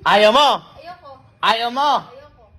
Ayaw mo? Ayoko. Ayaw mo? Ayoko.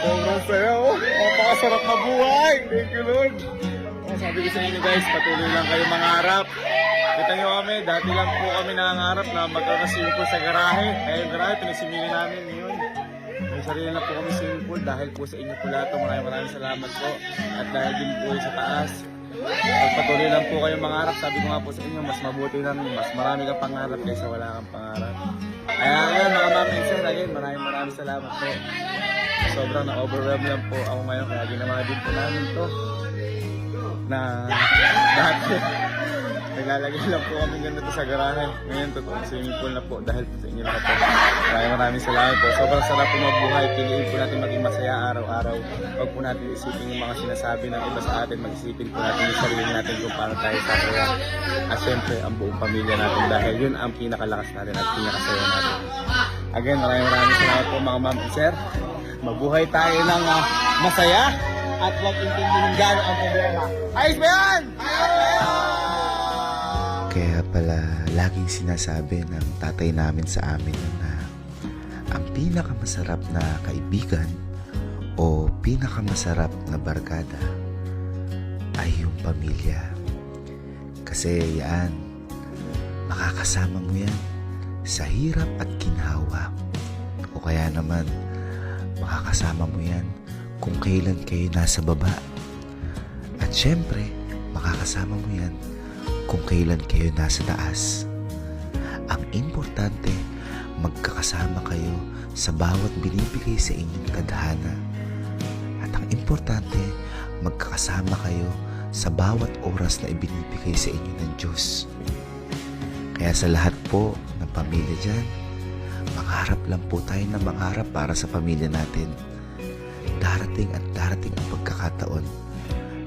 Sobrang saya, oh. Napakasarap na buhay. Thank you, Lord. Oh, sabi ko sa inyo guys, patuloy lang kayo mangarap. Kita nyo kami, dati lang po kami nangangarap na magkaka-swimming pool sa garahe. Kaya yung garahe, pinasimili namin yun. May sarili na po kami swimming pool dahil po sa inyo po lahat. Maraming salamat po. At dahil din po sa taas. Pagpatuloy lang po kayo mangarap. Sabi ko nga po sa inyo, mas mabuti lang, mas marami kang pangarap kaysa wala kang pangarap. Kaya ngayon mga mami and sir, again, maraming salamat po. Sobrang na-overwhelm lang po ako ngayon kaya ginawa din po namin to na dati naglalagay lang po kami ganito sa garahe. Ngayon totoong swimming pool na po dahil po sa inyo lahat po. Maraming salamat po. Sobrang sarap po mabuhay. Piliin po natin maging masaya araw-araw. Huwag po natin isipin yung mga sinasabi ng iba sa atin. Mag-isipin po natin yung sarili natin kung paano tayo sasaya. At syempre ang buong pamilya natin dahil yun ang pinakalakas natin at pinakasaya natin. Again, maraming salamat po mga ma'am and sir. Mabuhay tayo ng masaya at huwag intindihin gano'n ang problema. Ayos ba yan? Kaya pala laging sinasabi ng tatay namin sa amin na ang pinakamasarap na kaibigan o pinakamasarap na barkada ay yung pamilya. Kasi yan, makakasama mo yan sa hirap at ginhawa. O kaya naman, makakasama mo yan kung kailan kayo nasa baba. At syempre, makakasama mo yan kung kailan kayo nasa taas. Ang importante, magkakasama kayo sa bawat binibigay sa inyong tadhana. At ang importante, magkakasama kayo sa bawat oras na ibinibigay sa inyo ng Diyos. Kaya sa lahat po ng pamilya dyan, mangarap lang po tayo na mangarap para sa pamilya natin. Darating at darating ang pagkakataon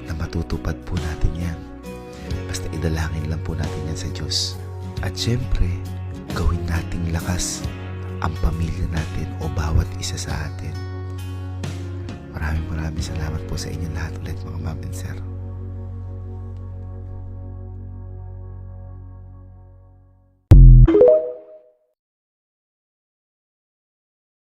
na matutupad po natin yan. Basta idalangin lang po natin yan sa Diyos. At syempre, gawin nating lakas ang pamilya natin o bawat isa sa atin. Maraming salamat po sa inyo lahat ulit mga ma'am and sir.